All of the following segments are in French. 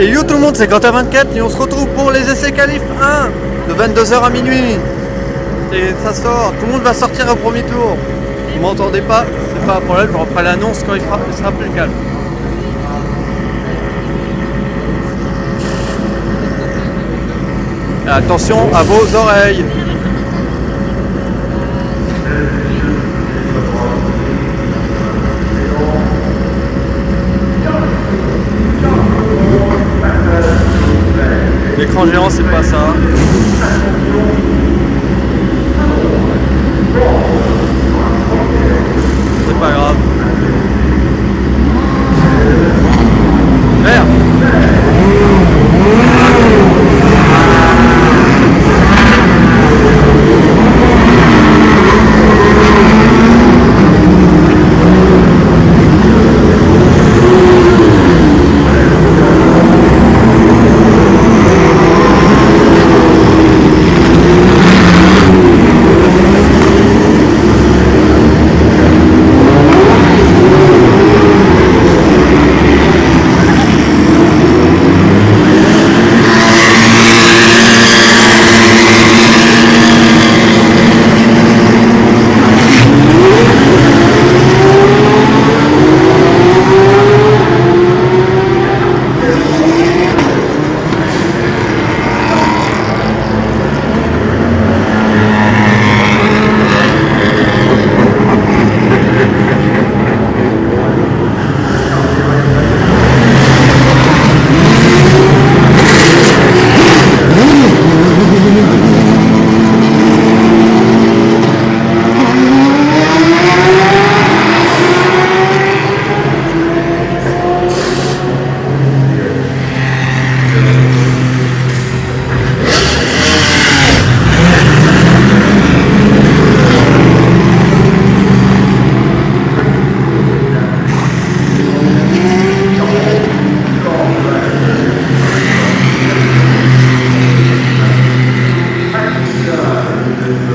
Et yo tout le monde, c'est Quentin 24 et on se retrouve pour les essais qualif 1 de 22h à minuit. Et ça sort, tout le monde va sortir au premier tour. Vous m'entendez pas, c'est pas un problème, je referai l'annonce quand il sera plus calme. Attention à vos oreilles. L'écran géant, c'est pas ça. C'est pas grave. Merde.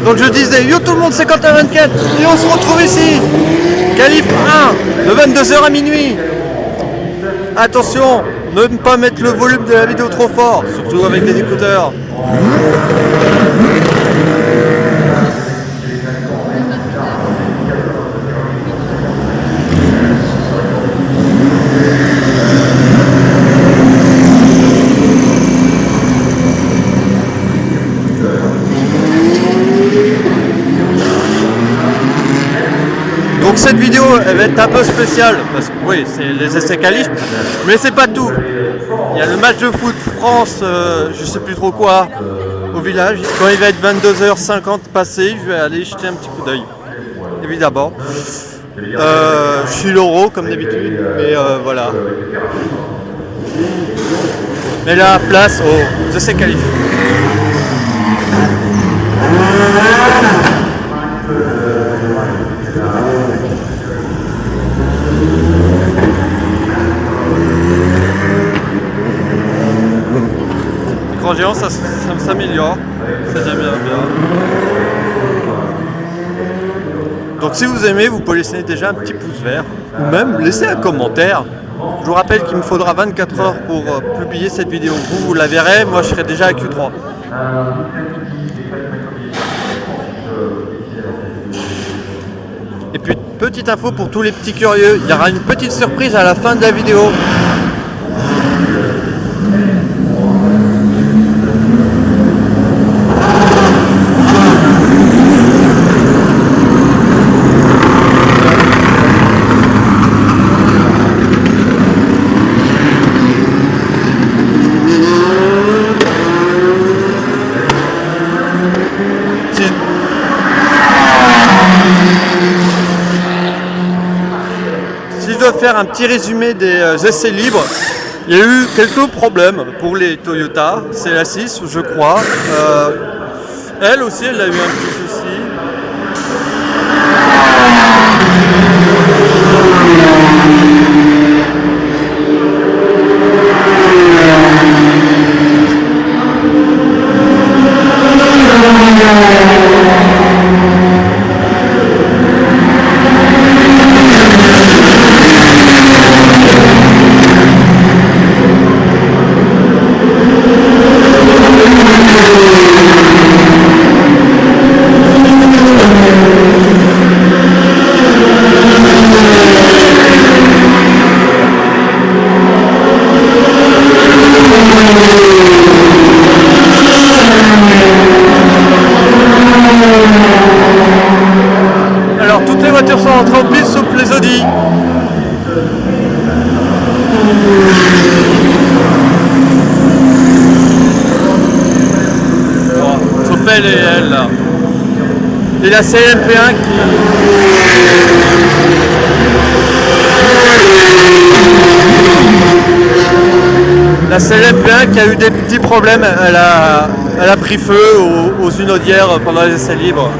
Donc je disais, yo tout le monde, c'est Quentin 24 et on se retrouve ici, qualif 1 de 22h à minuit. Attention, ne pas mettre le volume de la vidéo trop fort, surtout avec des écouteurs. Donc cette vidéo elle va être un peu spéciale parce que oui c'est les essais qualifs mais c'est pas tout. Il y a le match de foot France je sais plus trop quoi au village. Quand il va être 22h50 passé, je vais aller jeter un petit coup d'œil. Évidemment. Je suis l'euro comme d'habitude mais voilà. Mais là place aux essais qualifs. L'écran géant, ça s'améliore, c'est déjà bien. Donc si vous aimez, vous pouvez laisser déjà un petit pouce vert, ou même laisser un commentaire. Je vous rappelle qu'il me faudra 24 heures pour publier cette vidéo. Vous la verrez, moi je serai déjà à Q3. Et puis petite info pour tous les petits curieux, il y aura une petite surprise à la fin de la vidéo. Si je dois faire un petit résumé des essais libres, il y a eu quelques problèmes pour les Toyota, c'est la 6 je crois. Elle aussi elle a eu un petit souci. Audi. Bon, sauf elle et elle là. Et la CMP1 qui... La CLMP1 qui a eu des petits problèmes, elle a pris feu aux unodières pendant les essais libres.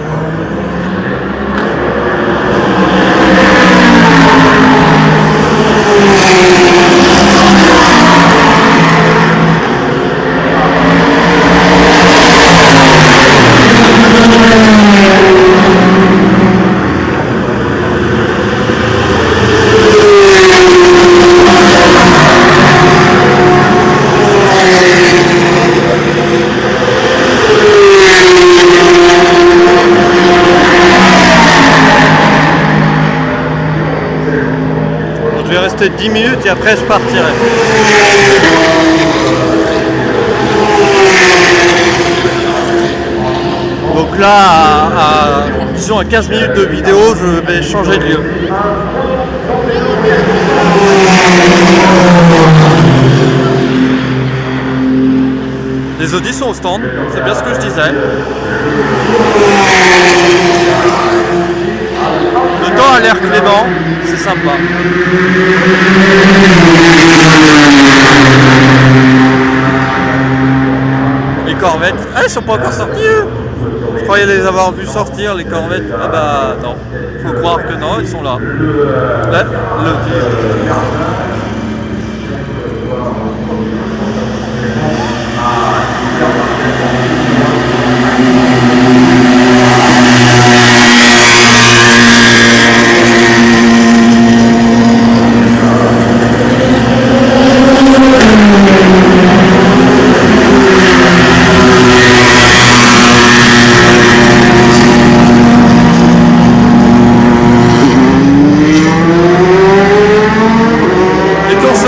Je vais rester 10 minutes et après je partirai. Donc là, disons à 15 minutes de vidéo, je vais changer de lieu. Les Audi sont au stand, c'est bien ce que je disais. Le temps a l'air clément, c'est sympa. Les Corvettes, elles sont pas encore sorties eux. Je croyais les avoir vus sortir les Corvettes. Ah bah non, faut croire que non, ils sont là. Là,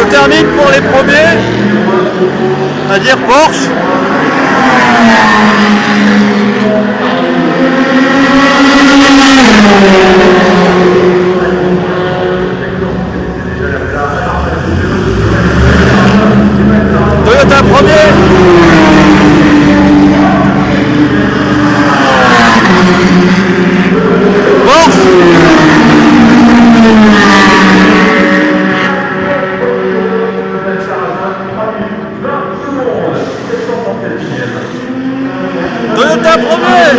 termine pour les premiers, à dire Porsche. Toyota premier. Porsche. Toyota premier.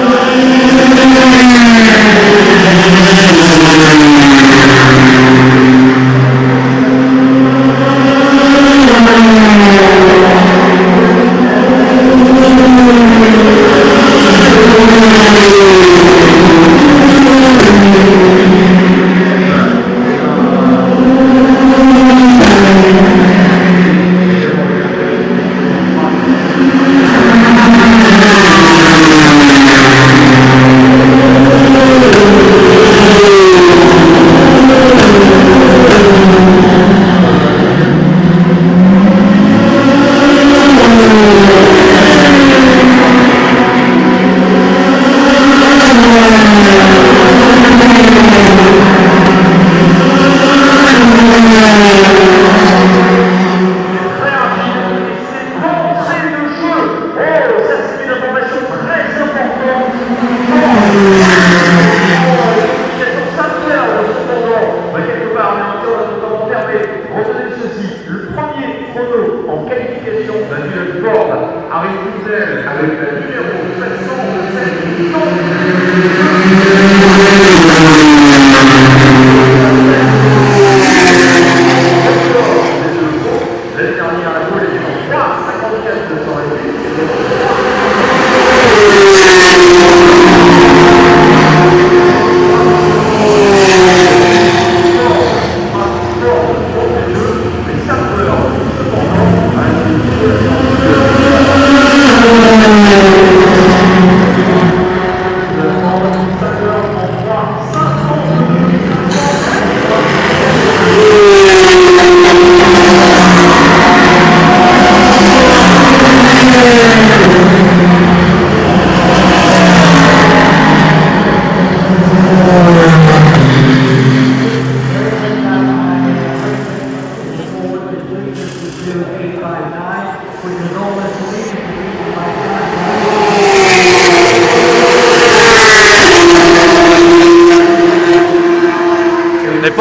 Avec la numéro 707.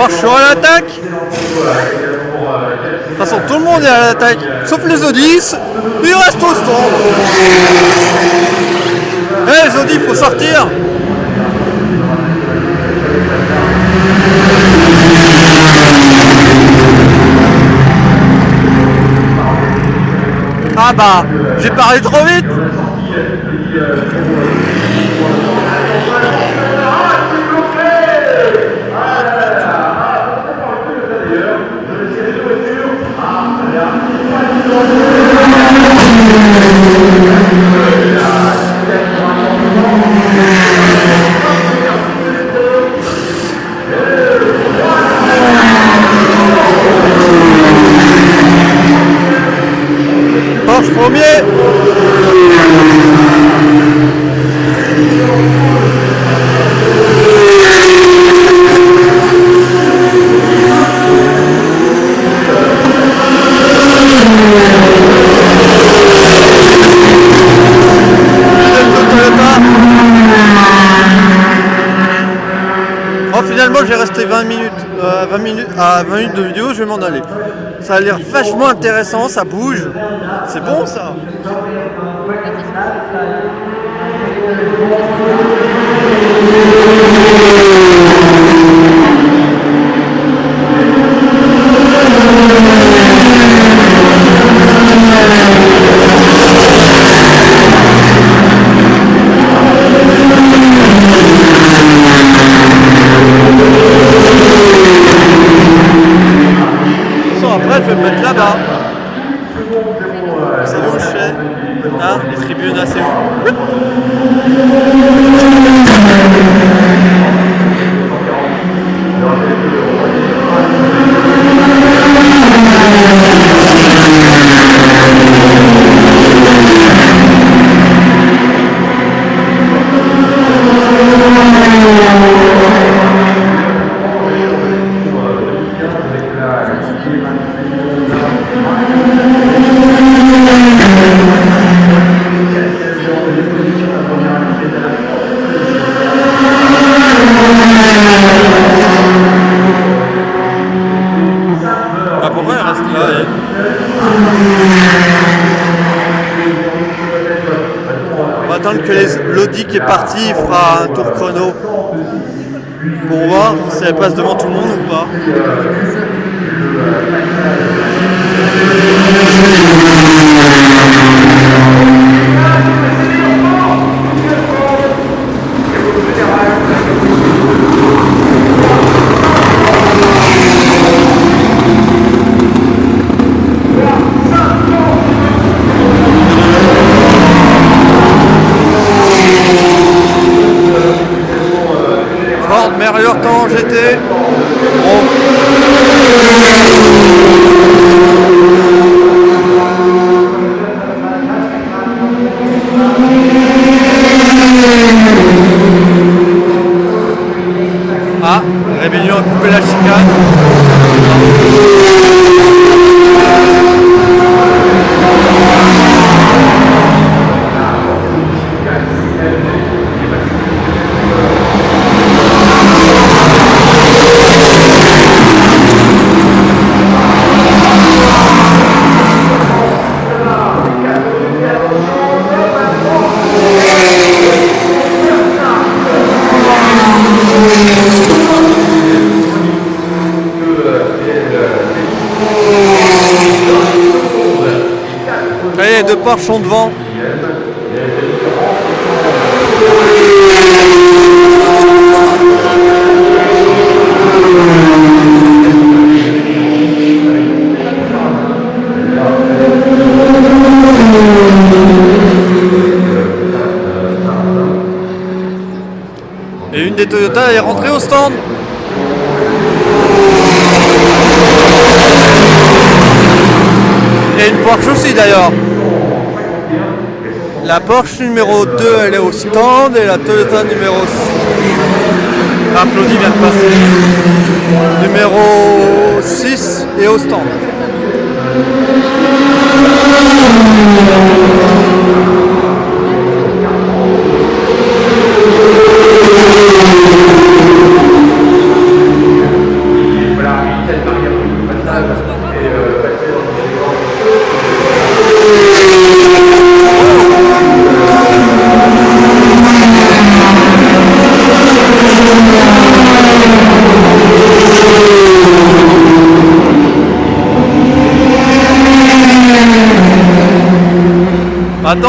Porsche à l'attaque. De toute façon, tout le monde est à l'attaque, sauf les Audi. Ils restent au stand. Eh les Audi, il faut sortir. Ah bah, j'ai parlé trop vite. Porsche premier. Oh, finalement j'ai resté 20 minutes de vidéo, je vais m'en aller. Ça a l'air vachement intéressant, ça bouge. C'est bon ça. Après je vais me mettre là-bas. C'est où le chêne? Hein, les tribunes assez haut. Ah pourquoi elle reste là elle? On va attendre que l'Audi qui est parti fera un tour chrono pour voir si elle passe devant tout le monde ou pas. Ford meilleur temps GT. Ah, Rébellion a coupé la chicane. Allez, les deux Porsche sont devant. Et une des Toyota est rentrée au stand. Et une Porsche aussi d'ailleurs. La Porsche numéro 2 elle est au stand et la Toyota numéro 6. Applaudi vient de passer. Numéro 6 est au stand.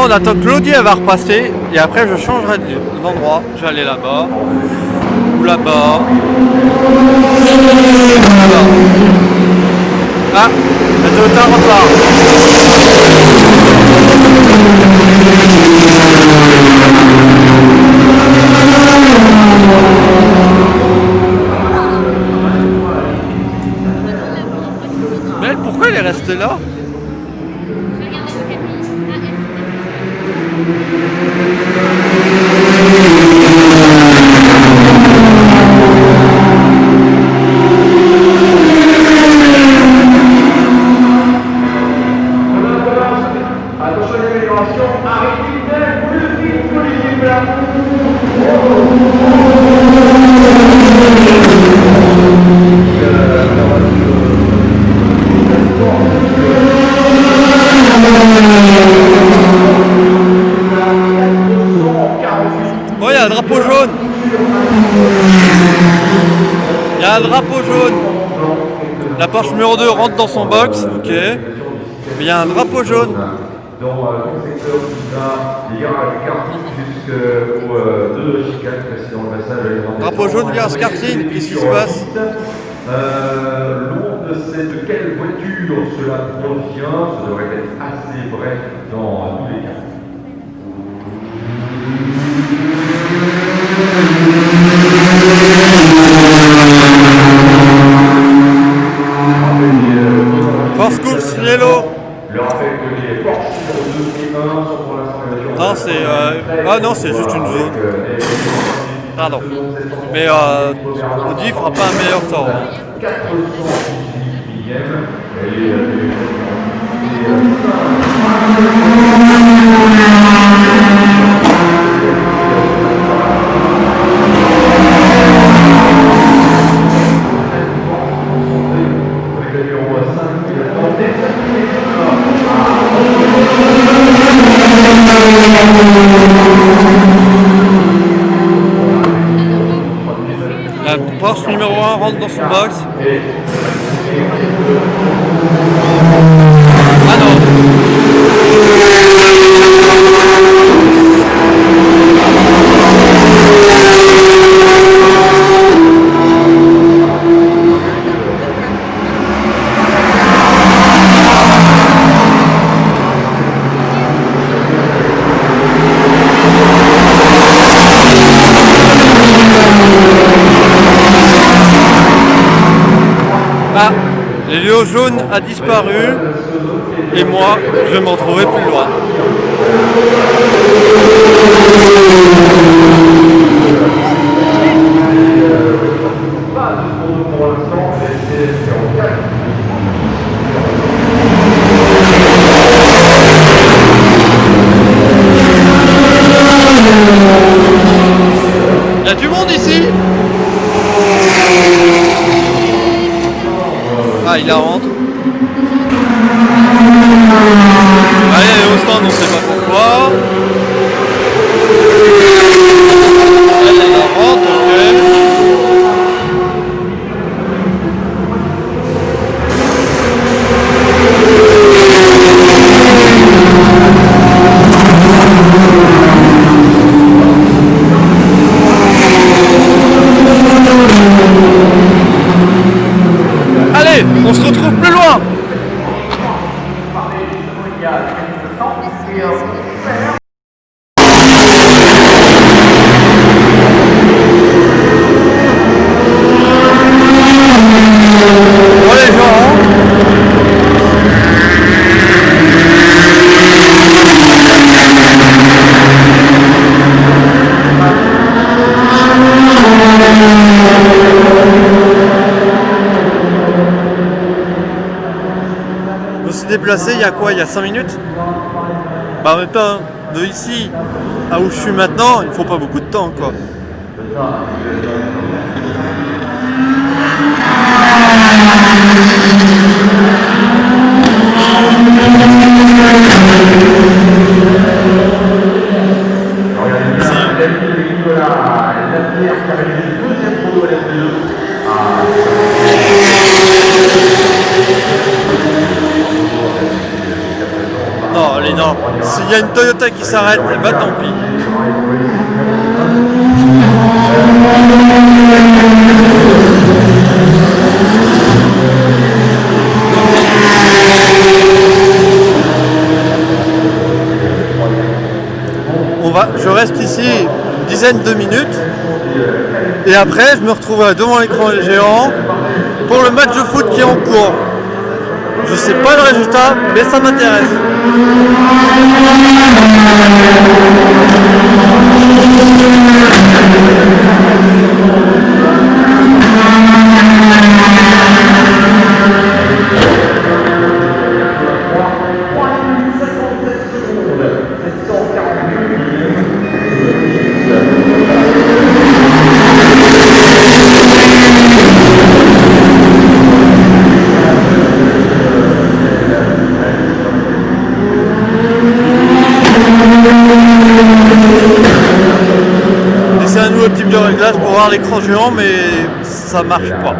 on attend que Claudie elle va repasser et après je changerai d'endroit. Je vais aller là-bas ou là-bas. Là-bas. Ah, la Toyota repart. Mais elle, pourquoi elle est restée là? Oh, il y a un drapeau jaune. Il y a un drapeau jaune. La Porsche numéro 2 rentre dans son box. Ok. Mais il y a un drapeau jaune. Dans le secteur qui va des garages karting jusqu'aux deux chicanes précédant le passage. Drapeau jaune, garage karting, qu'est-ce qui se passe? Long de cette quelle voiture cela provient, ça devrait être assez bref dans tous les cas. Force Course Yellow. Le rappel que les Porsche 2 et 1 sont pour l'instant. Non, c'est. Ah non, c'est juste une zone. Pardon. Mais Audi fera pas un meilleur temps. Hein. 418 millième. La Porsche numéro 1 rentre dans son box. Ah non. Ah, l'hélios jaune a disparu et moi je vais m'en trouver plus loin. Il y a du monde ici? Ah, il la rentre. Allez, elle est au stand, on sait pas pourquoi. Elle la rentre, ok. Allez, on se retrouve plus loin. Bon les gens. Je me suis déplacé il y a quoi? Il y a 5 minutes? Bah en même temps, de ici à où je suis maintenant, il faut pas beaucoup de temps quoi. Non, Allez, non. S'il y a une Toyota qui s'arrête, eh ben tant pis. Je reste ici une dizaine de minutes et après je me retrouve devant l'écran géant pour le match de foot qui est en cours. Je sais pas le résultat, mais ça m'intéresse. Type de réglage pour voir l'écran géant, mais ça marche pas.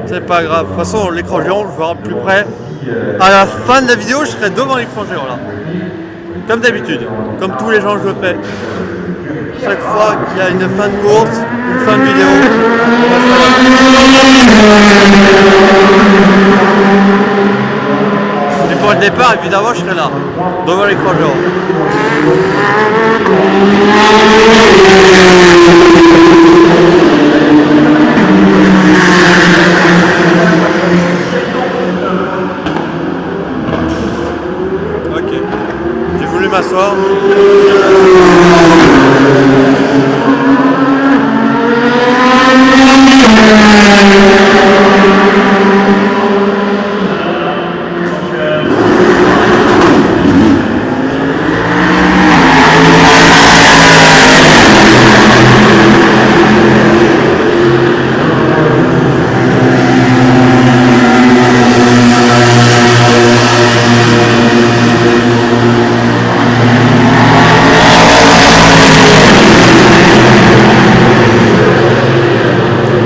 C'est pas grave. De toute façon, l'écran géant, je verrai plus près. À la fin de la vidéo, je serai devant l'écran géant là. Comme d'habitude, comme tous les gens que je fais. Chaque fois qu'il y a une fin de course, une fin de vidéo, et pour le départ, évidemment, je serai là, devant l'écran géant. Ok, j'ai voulu m'asseoir.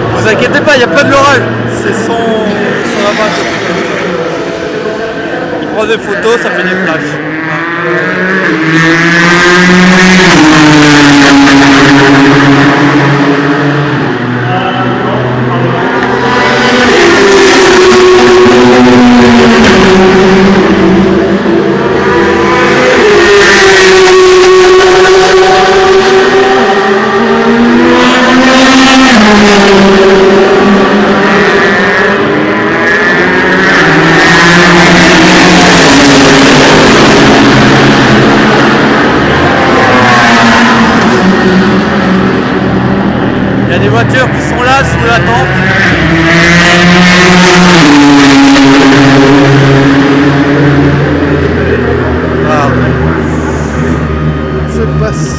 Ne vous inquiétez pas, il n'y a pas de l'orage, c'est son appareil. Il prend des photos, ça fait des flashs. Il y a des voitures qui sont là sous la tente. Ah. Je passe.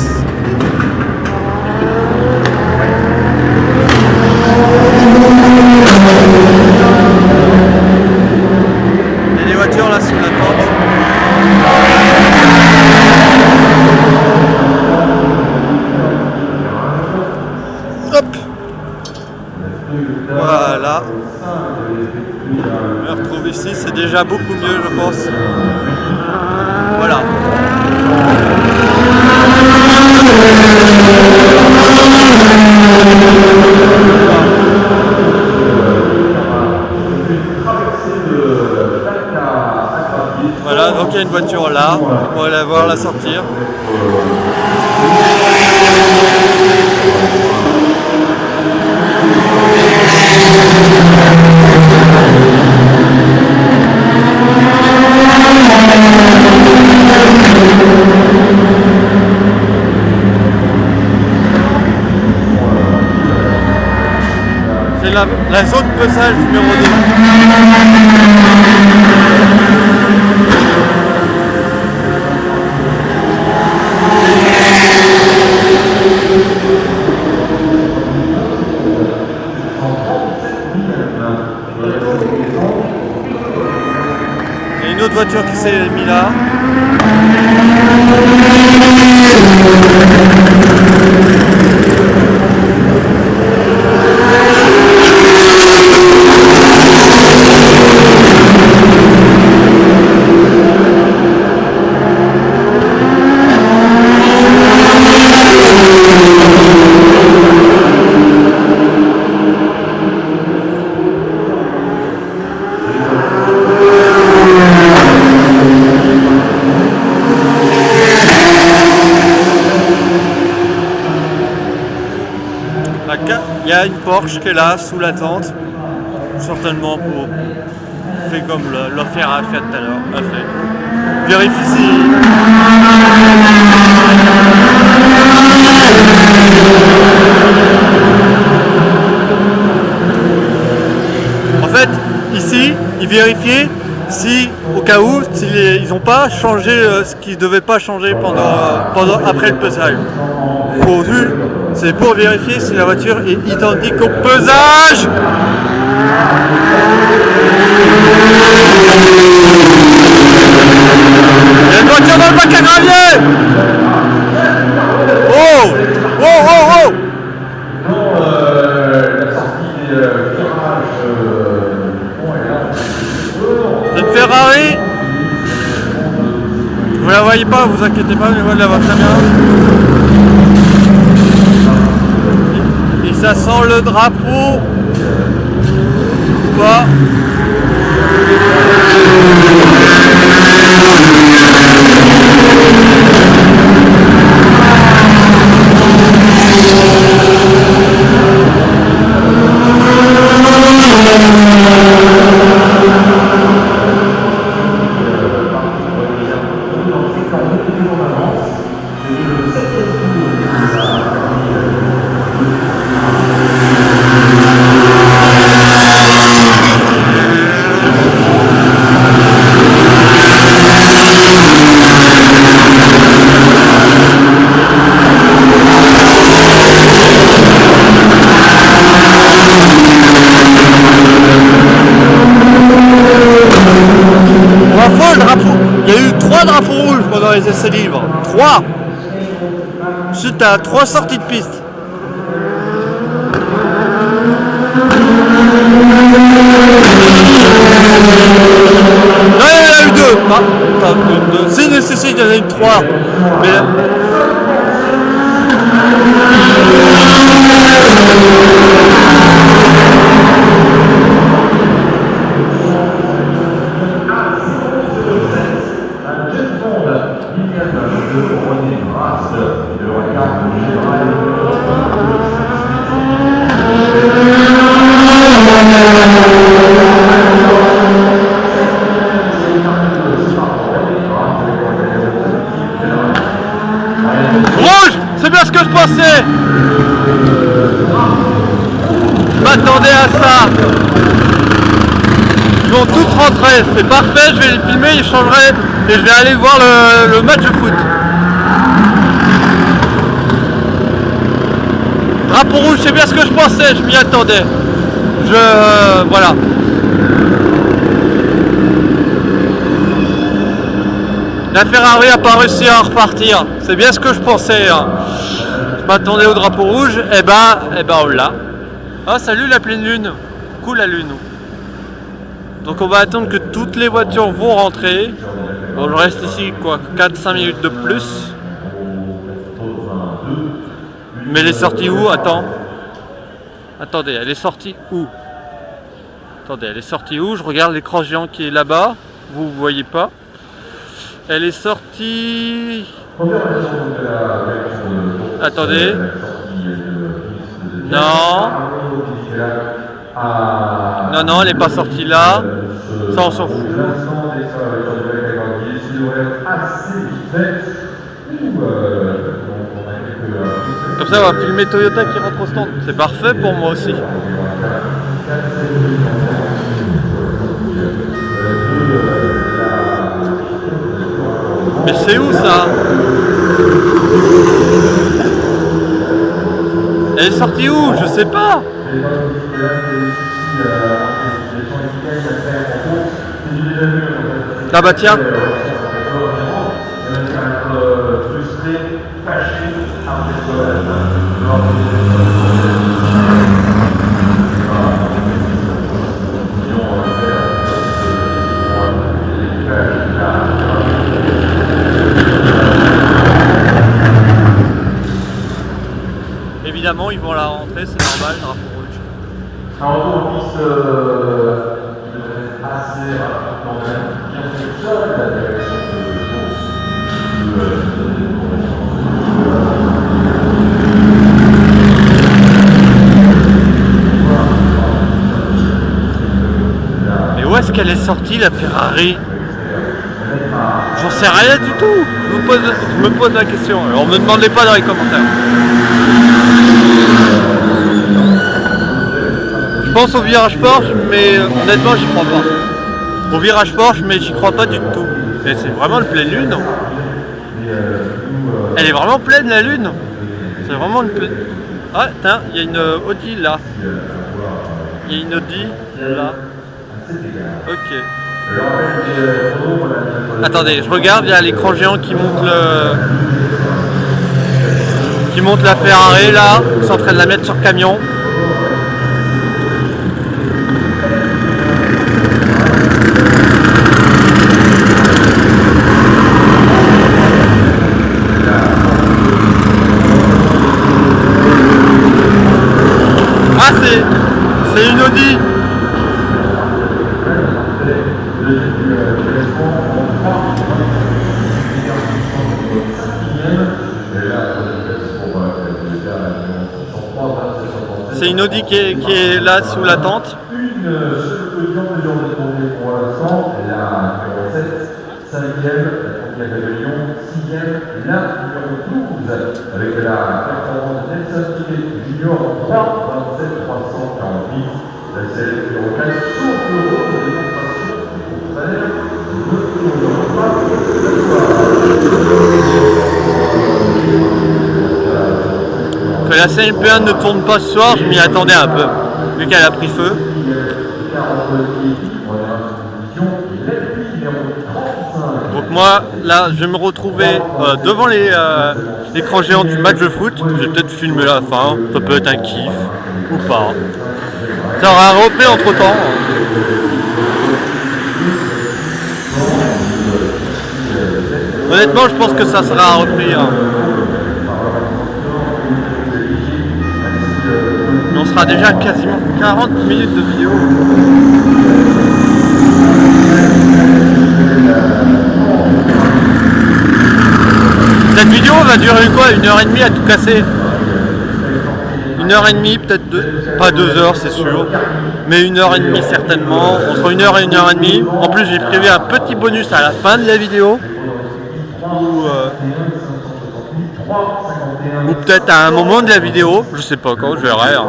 Il y a des voitures là sous la tente. Hop. Voilà. Je me retrouve ici, c'est déjà beaucoup mieux je pense. Voilà. Voilà, donc il y a une voiture là, on va la voir la sortir. C'est la zone pesage numéro 2. Il y a une autre voiture qui s'est mise là. Il y a une Porsche qui est là, sous la tente. Certainement pour faire comme le Ferrari a fait tout à l'heure. Vérifie si... En fait, ici, ils vérifiaient si, au cas où, ils n'ont pas changé ce qu'ils ne devaient pas changer après le pesage. C'est pour vérifier si la voiture est identique au pesage. Il y a une voiture dans le bac à gravier. Oh. C'est une Ferrari. Vous la voyez pas, vous inquiétez pas, mais moi je la vois très bien. Et ça sent le drapeau. Ou pas. Il y a eu 3 drapeaux rouges pendant les essais libres. 3. Ensuite, tu as 3 sorties de piste. Non, il y en a eu 2. Si nécessaire, il y en a eu 3. Mais... Rouge, c'est bien ce que je pensais. Je m'attendais à ça. Ils vont tous rentrer, c'est parfait, je vais les filmer, ils changeraient et je vais aller voir le match de foot. Drapeau rouge, c'est bien ce que je pensais, je m'y attendais. Voilà. La Ferrari n'a pas réussi à repartir, c'est bien ce que je pensais. Hein. Je m'attendais au drapeau rouge, et ben on l'a. Ah salut la pleine lune, cool la lune. Donc on va attendre que toutes les voitures vont rentrer. Bon, je reste ici quoi, 4-5 minutes de plus. Mais elle est sortie où? Attendez, elle est sortie où? Attendez, elle est sortie où? Je regarde l'écran géant qui est là-bas. Vous voyez pas. Elle est sortie... Attendez. Non. Non, elle n'est pas sortie là. Ça, on s'en fout. Comme ça, on va filmer Toyota qui rentre au stand. C'est parfait pour moi aussi. Mais c'est où ça? Elle est sortie où? Je sais pas. Ah bah tiens. Évidemment, ils vont la rentrer, c'est normal, drapeau rouge. Un retour en piste assez rapide quand même, bien sûr, la direction de qu'elle est sortie la Ferrari? J'en sais rien du tout. Je me pose la question. Alors me demandez pas dans les commentaires. Je pense au virage Porsche, mais honnêtement j'y crois pas. Au virage Porsche, mais j'y crois pas du tout. Et c'est vraiment le pleine lune. Elle est vraiment pleine la lune. C'est vraiment une pleine. Ah tiens, il y a une Audi là. Il y a une Audi là. Ok. Attendez, je regarde, il y a l'écran géant qui monte la Ferrari là. Ils sont en train de la mettre sur camion. Ah c'est une Audi. C'est une Audi qui est là sous la tente. Une seule position pour l'instant, la numéro 7, 5e, la 30e rébellion, 6e, la numéro 12, avec la performance de Nelson Piquet Junior 3, 27, 348, la selle numéro 4, sauf l'euro de démonstration spontanée, Que la CLP1 ne tourne pas ce soir, je m'y attendais un peu, vu qu'elle a pris feu. Donc moi, là, je vais me retrouver devant l'écran géant du match de foot. Je vais peut-être filmer la fin, ça peut être un kiff ou pas. Ça aura repris entre temps. Honnêtement, je pense que ça sera repris. Hein. On sera déjà quasiment 40 minutes de vidéo. Cette vidéo va durer quoi? 1h30 à tout casser? 1h30, peut-être 2, pas 2 heures c'est sûr, mais 1h30 certainement, entre 1h et 1h30. En plus j'ai prévu un petit bonus à la fin de la vidéo. Ou peut-être à un moment de la vidéo, je sais pas quand, je verrai. Hein.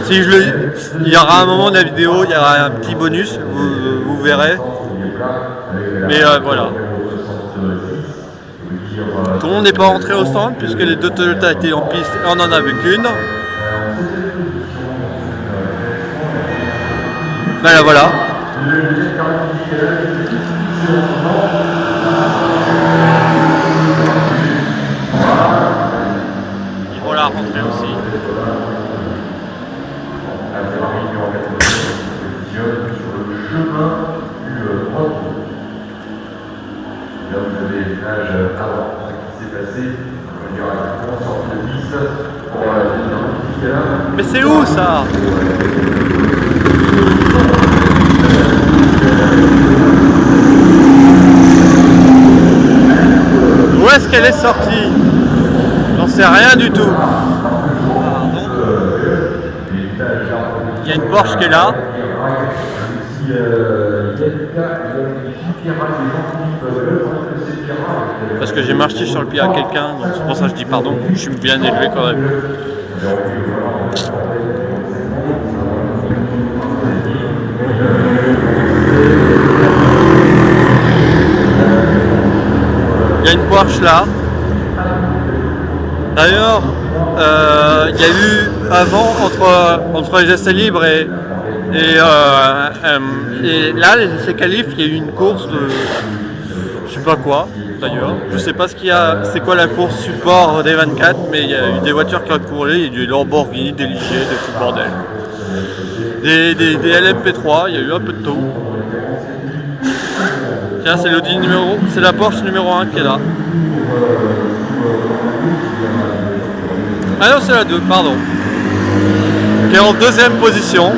Si il y aura un moment de la vidéo, il y aura un petit bonus, vous verrez. Mais voilà. Tout le monde n'est pas rentré au stand puisque les deux Toyota étaient en piste et on en avait qu'une. Voilà, voilà. Ils vont la rentrer aussi. Là, vous avez l'image avant ce qui s'est passé. Il y aura une sorte de 10 pour la. Mais c'est où ça? Où est-ce qu'elle est sortie? J'en sais rien du tout. Pardon. Il y a une Porsche qui est là. Parce que j'ai marché sur le pied à quelqu'un, donc c'est pour ça que je dis pardon, je suis bien élevé quand même. Il y a une Porsche là. D'ailleurs, il y a eu avant entre les essais libres et là, les essais qualifs, il y a eu une course de je sais pas quoi d'ailleurs. Je sais pas ce qu'il y a, c'est quoi la course support des 24, mais il y a eu des voitures qui ont couru, il y a eu des Lamborghini, des Ligier, des tout bordel. Des LMP3, il y a eu un peu de tout. Tiens, c'est la Porsche numéro 1 qui est là. Ah non, c'est la 2, pardon. Qui est en deuxième position.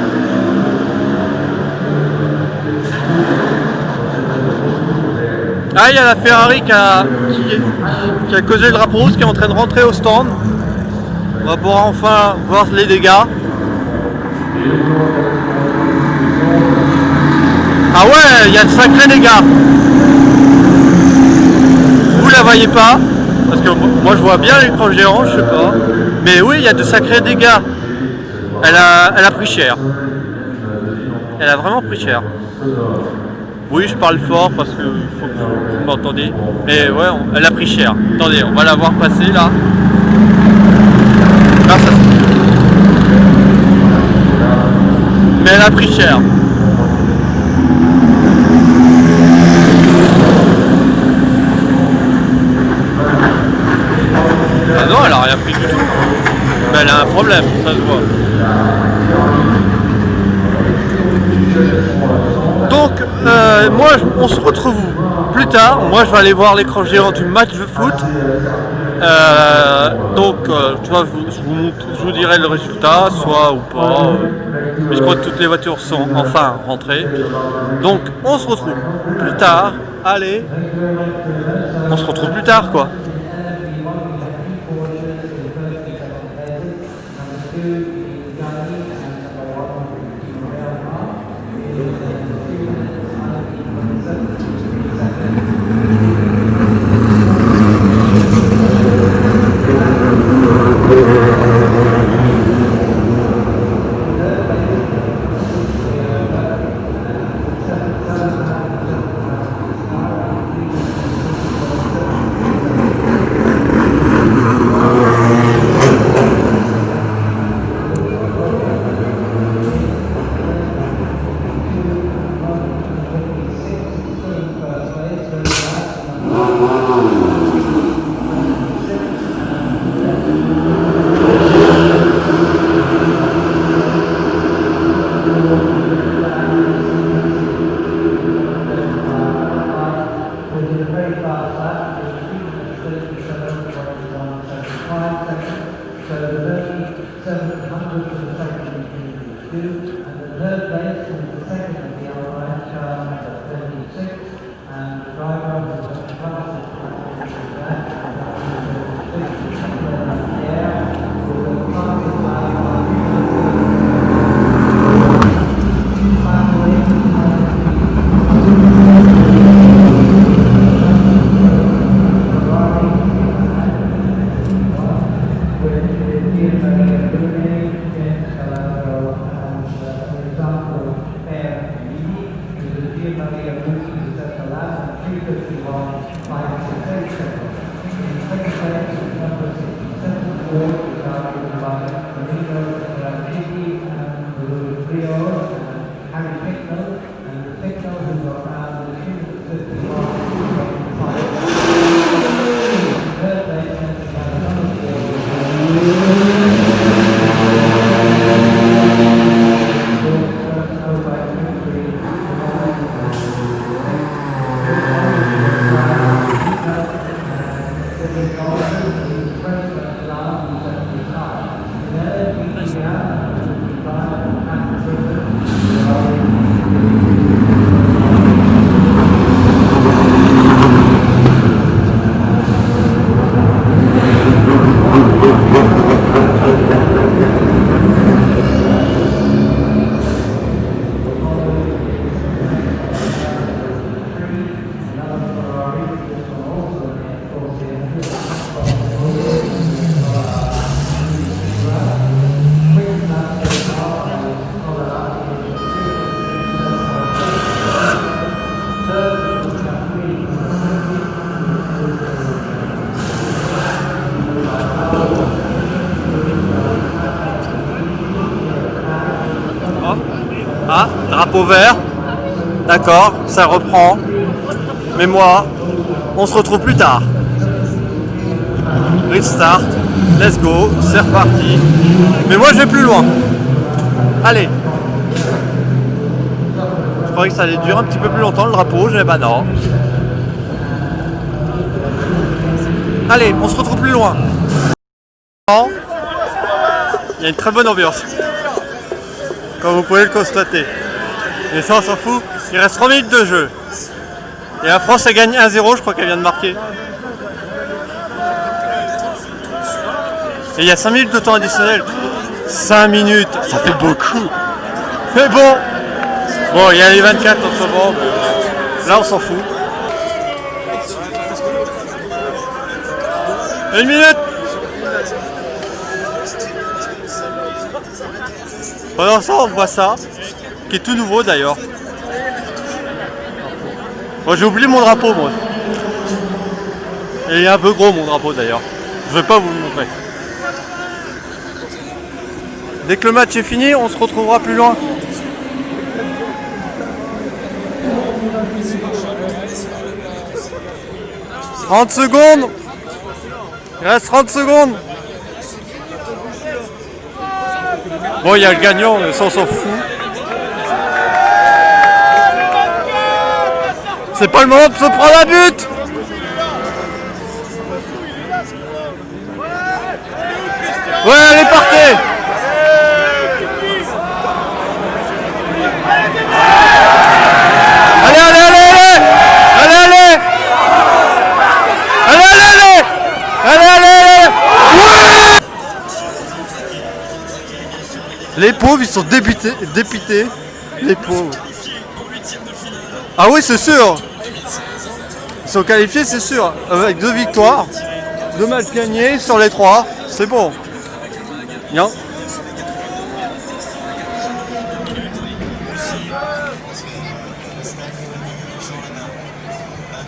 Ah, il y a la Ferrari qui a causé le drapeau rouge, qui est en train de rentrer au stand. On va pouvoir enfin voir les dégâts. Ah ouais, il y a de sacrés dégâts. Vous la voyez pas, parce que moi je vois bien l'écran géant, je sais pas. Mais oui, il y a de sacrés dégâts. Elle a pris cher. Elle a vraiment pris cher. Oui, je parle fort parce que faut que vous m'entendiez. Mais ouais, elle a pris cher. Attendez, on va la voir passer là. Là ça... Mais elle a pris cher. Ah non, elle a rien pris du tout. Mais elle a un problème, ça se voit. Donc, moi, on se retrouve plus tard. Moi, je vais aller voir l'écran géant du match de foot. Tu vois, je vous dirai le résultat, soit ou pas. Mais je crois que toutes les voitures sont enfin rentrées. Donc, on se retrouve plus tard. Allez, on se retrouve plus tard, quoi. Ah, drapeau vert. D'accord, ça reprend. Mais moi, on se retrouve plus tard. Restart, let's go, c'est reparti. Mais moi je vais plus loin. Allez. Je croyais que ça allait durer un petit peu plus longtemps le drapeau, j'ai bah non. Allez, on se retrouve plus loin. Il y a une très bonne ambiance. Comme vous pouvez le constater. Et ça on s'en fout. Il reste 3 minutes de jeu. Et la France elle gagne 1-0, je crois qu'elle vient de marquer. Et il y a 5 minutes de temps additionnel. 5 minutes, ça fait beaucoup. Mais bon, Bon, il y a les 24 en ce moment, mais là on s'en fout. 1 minute. Pendant ça, on voit ça, qui est tout nouveau d'ailleurs. Moi j'ai oublié mon drapeau, moi. Et il est un peu gros mon drapeau d'ailleurs. Je vais pas vous le montrer. Dès que le match est fini, on se retrouvera plus loin. « 30 secondes. Il reste 30 secondes. Bon, il y a le gagnant, mais ça on s'en fout. C'est pas le moment de se prendre un but. Ouais, allez, partez. Allez, allez, allez, allez. Allez, allez. Allez, allez, allez. Allez, allez, allez. Ouais. Les pauvres, ils sont dépités. Les pauvres. Ah oui, c'est sûr. Ils sont qualifiés, c'est sûr. Avec 2 victoires, 2 matchs gagnés sur les 3. C'est bon. Bien.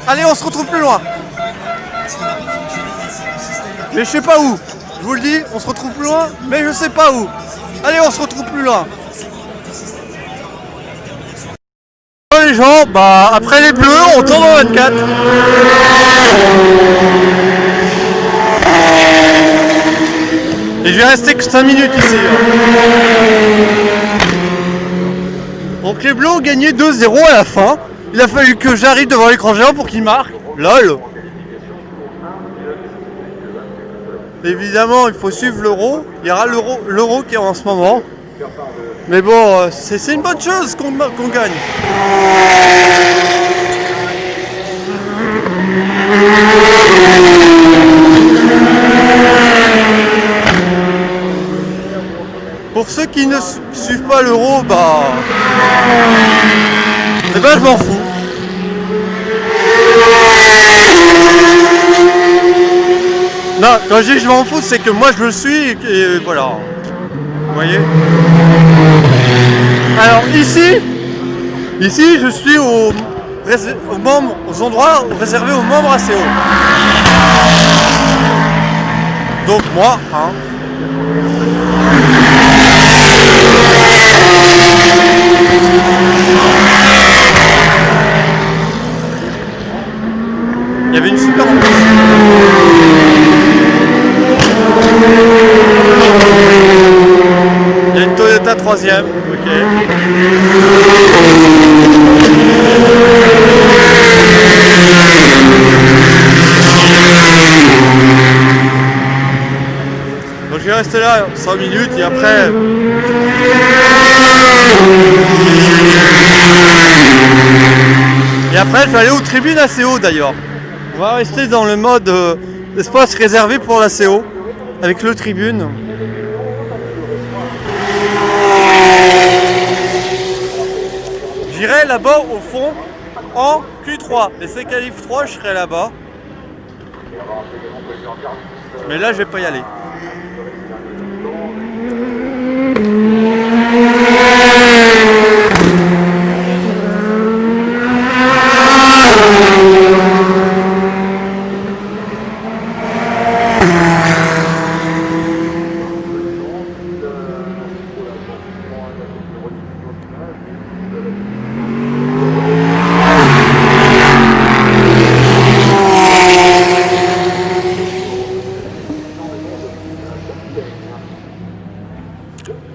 Allez, on se retrouve plus loin. Mais je sais pas où. Je vous le dis, on se retrouve plus loin, mais je sais pas où. Allez, on se retrouve plus loin. Les gens, bah après les bleus, on tourne en 24. Et je vais rester que 5 minutes ici. Donc les bleus ont gagné 2-0 à la fin. Il a fallu que j'arrive devant l'écran géant pour qu'ils marquent. LOL. Évidemment, il faut suivre l'euro. Il y aura l'euro qui est en ce moment. Mais bon, c'est une bonne chose qu'on gagne. Pour ceux qui ne suivent pas l'euro, bah... Eh ben, je m'en fous. Non, quand je dis je m'en fous, c'est que moi je le suis et voilà. Vous voyez? Alors ici je suis aux endroits réservés aux membres ACO. Donc moi, hein. Il y avait une super ambiance. Il y a une Toyota 3ème, ok. Donc je vais rester là 5 minutes et après... Et après je vais aller aux tribunes ACO d'ailleurs. On va rester dans le mode espace réservé pour l'ACO avec le tribune. J'irai là-bas au fond en Q3. Et c'est qualif 3, je serai là-bas. Mais là je vais pas y aller.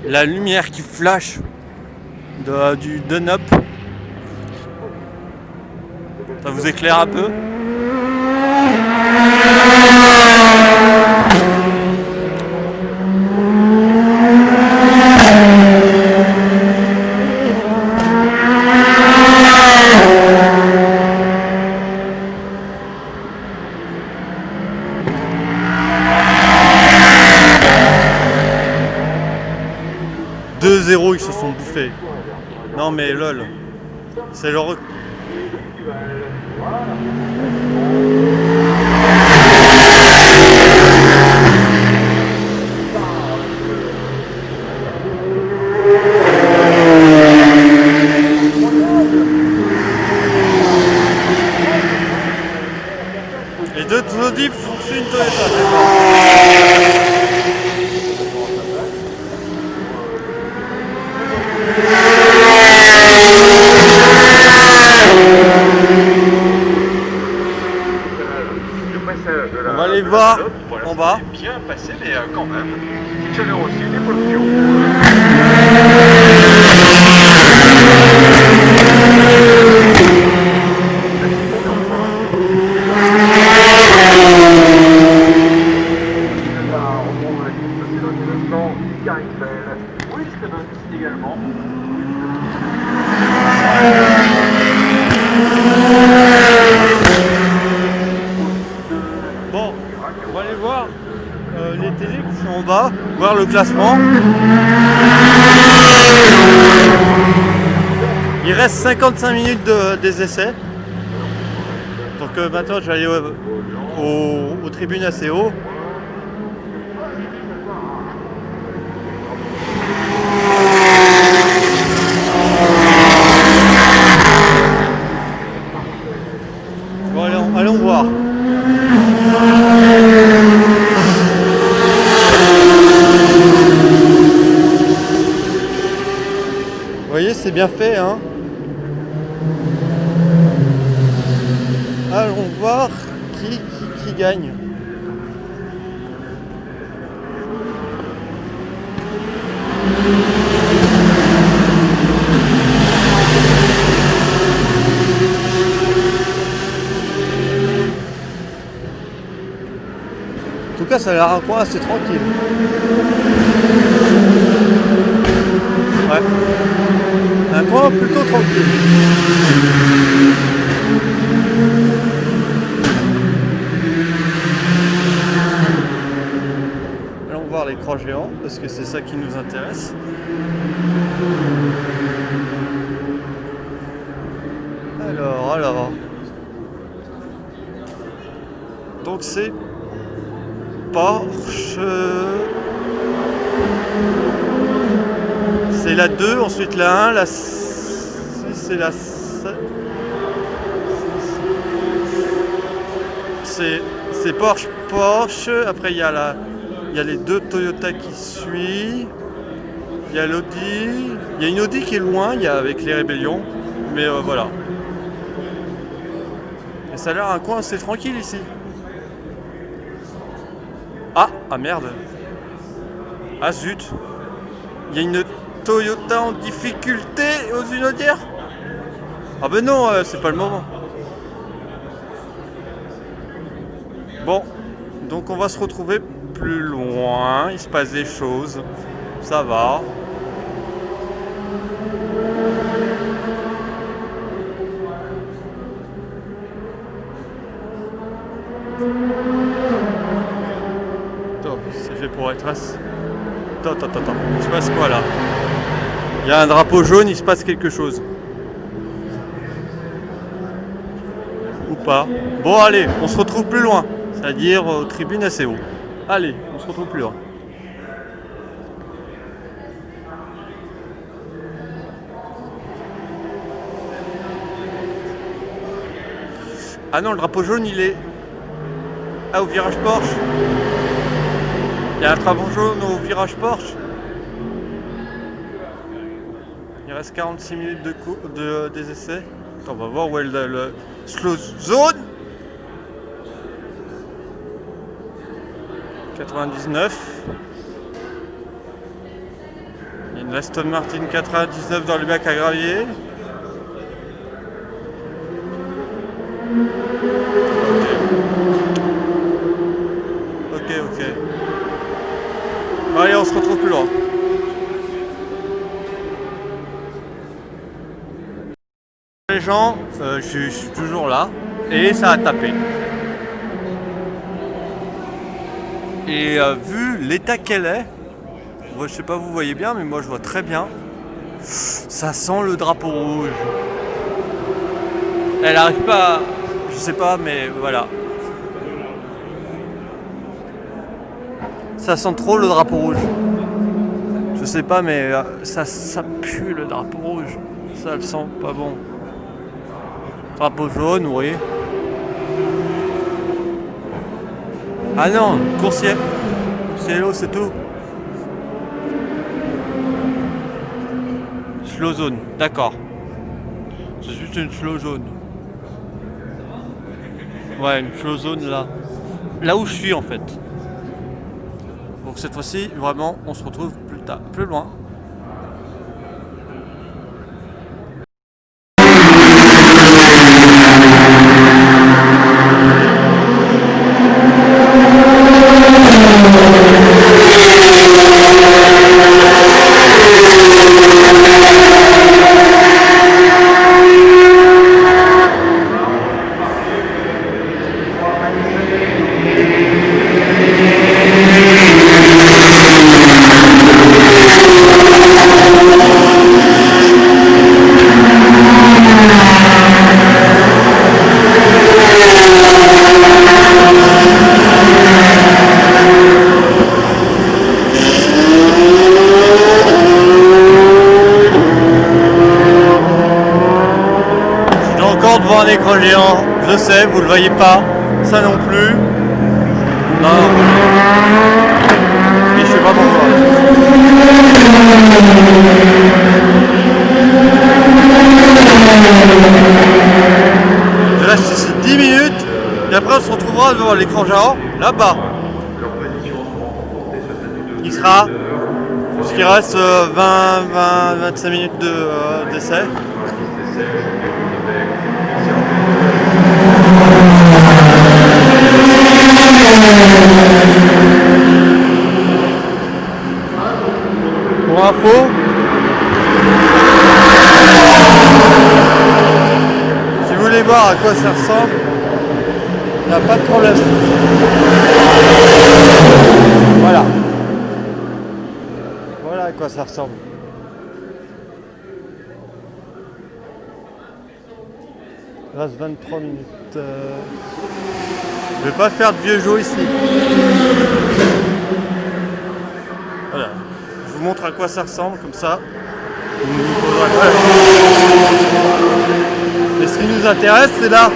La lumière qui flash du Dunlop, ça vous éclaire un peu. Ils se sont bouffés. Non mais lol. C'est le Les deux Audi font une Toyota. On va aller voir en bas. Bien passé, mais quand même, une chaleur aussi, des pollutions. Également. Bon, on va aller voir les télés qui sont en bas, voir le classement. Il reste 55 minutes des essais. Donc maintenant je vais aller aux tribunes assez haut. Bon, allons voir. Vous voyez, c'est bien fait, hein. Allons voir qui gagne. En tout cas, ça a l'air un coin assez tranquille. Ouais. Un coin plutôt tranquille. Allons voir l'écran géant, parce que c'est ça qui nous intéresse. Alors. Donc c'est Porsche. C'est la 2, ensuite la 1, la 6 et la 7. C'est Porsche. Après il y a les deux Toyota qui suivent. Il y a l'Audi. Il y a une Audi qui est loin, il y a avec les rébellions. Mais voilà. Et ça a l'air un coin assez tranquille ici. Ah merde. Ah zut. Il y a une Toyota en difficulté aux unodières. Ah ben non, c'est pas le moment. Bon, donc on va se retrouver plus loin. Il se passe des choses. Ça va. C'est fait pour être assez... Attends. Il se passe quoi là? Il y a un drapeau jaune, il se passe quelque chose. Ou pas. Bon allez, on se retrouve plus loin. C'est-à-dire aux tribunes assez haut. Allez, on se retrouve plus loin. Ah non, le drapeau jaune il est... Ah, au virage Porsche. Il y a un drapeau jaune au virage Porsche. Il reste 46 minutes des essais. Attends, on va voir où est le slow zone. 99. Il y a une Aston Martin 99 dans le bac à gravier. Ok. Allez, on se retrouve plus loin. Les gens, je suis toujours là et ça a tapé. Et vu l'état qu'elle est, moi, je sais pas vous voyez bien, mais moi je vois très bien. Ça sent le drapeau rouge. Elle arrive pas à... Je sais pas, mais voilà. Ça sent trop le drapeau rouge. Je sais pas, mais ça pue le drapeau rouge. Ça le sent pas bon. Drapeau jaune, oui. Ah non, coursier. Cielo, c'est tout. Slow zone, d'accord. C'est juste une slow zone. Ouais, une slow zone là. Là où je suis en fait. Donc cette fois-ci, vraiment, on se retrouve plus loin. Devant un écran géant, je sais, vous le voyez pas, ça non plus. Non, et je sais pas pourquoi. Je reste ici 10 minutes et après on se retrouvera devant l'écran géant là-bas. Il sera, puisqu'il reste 20-25 minutes d'essai. Pour info, si vous voulez voir à quoi ça ressemble, il n'y a pas de problème. Voilà. Voilà à quoi ça ressemble. Il reste 23 minutes. Je vais pas faire de vieux jeu ici. Voilà. Je vous montre à quoi ça ressemble comme ça. Et ce qui nous intéresse, c'est là.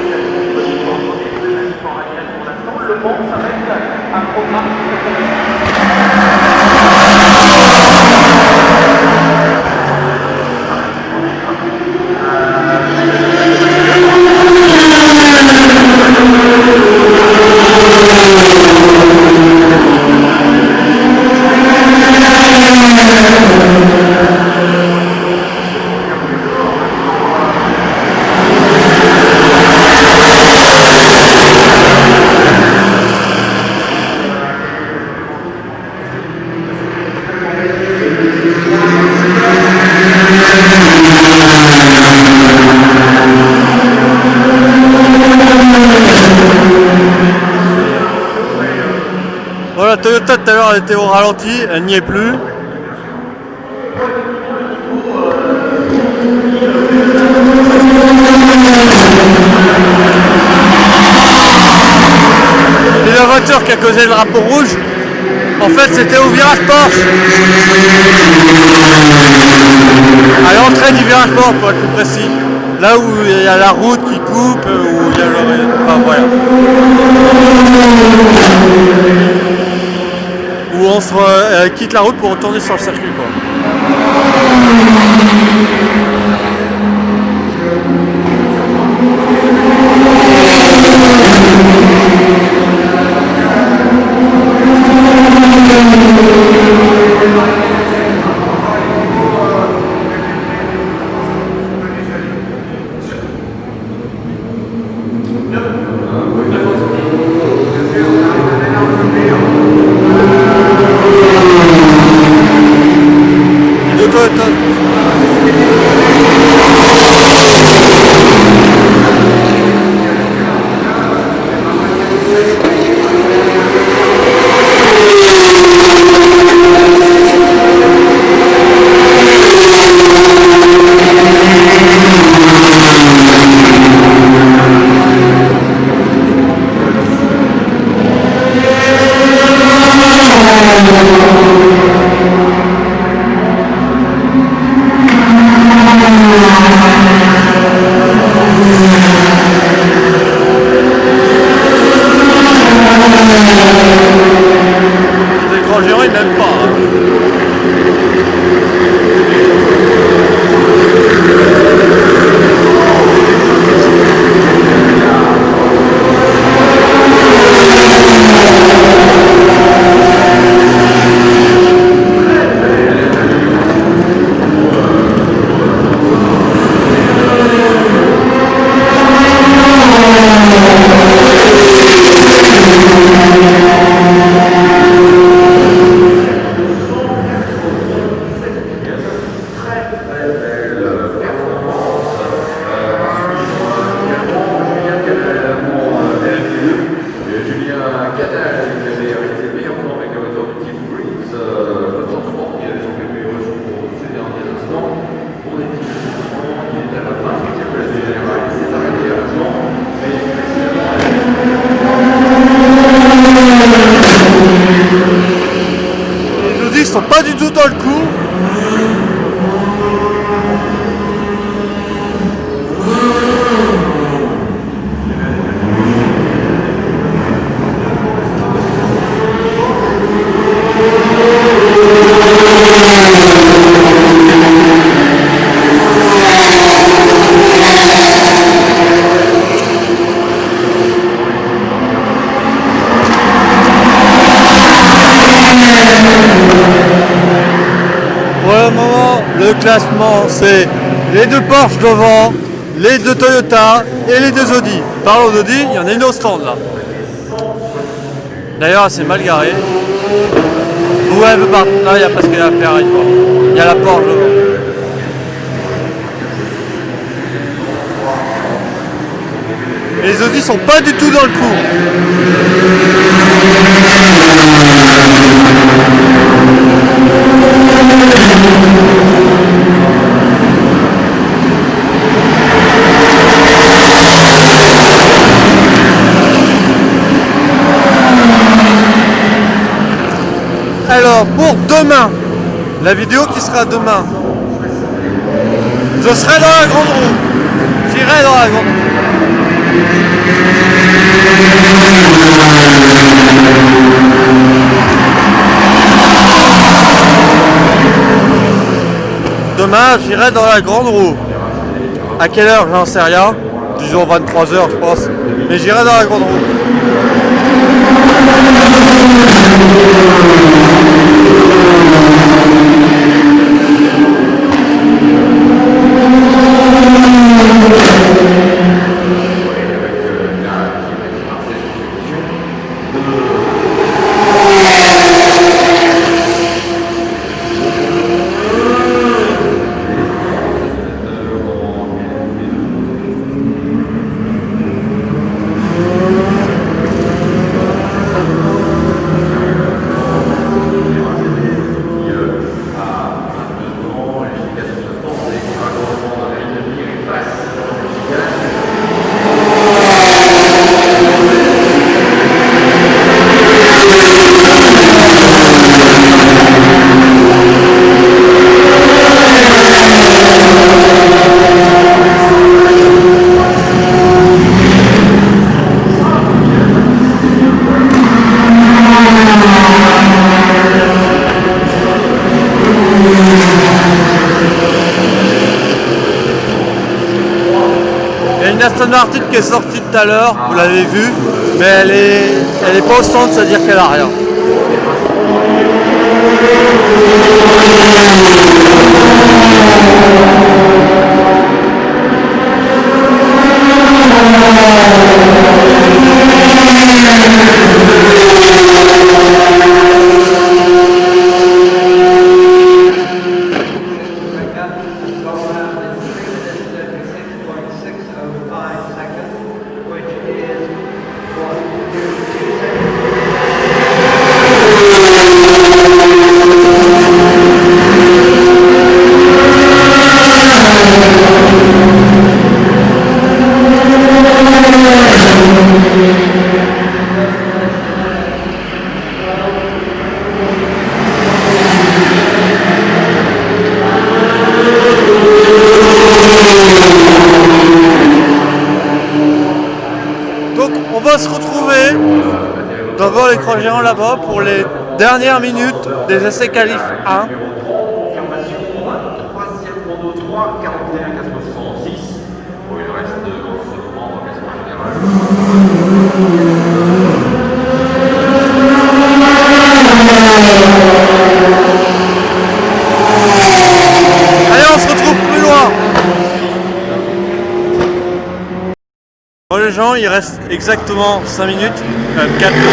Voilà, Toyota tout à l'heure elle était au ralenti, elle n'y est plus. Et la voiture qui a causé le drapeau rouge, en fait c'était au virage Porsche. À l'entrée du virage Porsche pour être plus précis. Là où il y a la route qui coupe, où il y a le... Enfin voilà. Où on se quitte la route pour retourner sur le circuit quoi. Pour le moment, le classement, c'est les 2 Porsche devant, les 2 Toyota et les 2 Audi. Parlons d'Audi, il y en a une au stand là. D'ailleurs, c'est mal garé. Ouais, elle veut pas. Là, il y a parce qu'il y a la Ferrari. Il y a la Porsche devant. Les Audi sont pas du tout dans le coup. Alors pour demain, la vidéo qui sera demain, je serai dans la grande roue. J'irai dans la grande roue. Demain, j'irai dans la grande roue. À quelle heure, j'en sais rien. Disons 23 h je pense. Mais j'irai dans la grande roue. Aston Martin qui est sortie tout à l'heure, vous l'avez vu, mais elle est pas au stand, c'est-à-dire qu'elle a rien. Se retrouver devant l'écran géant là-bas pour les dernières minutes des essais qualif 1. Allez, on se retrouve plus loin. Bon, les gens, il reste exactement 5 minutes, 4 minutes.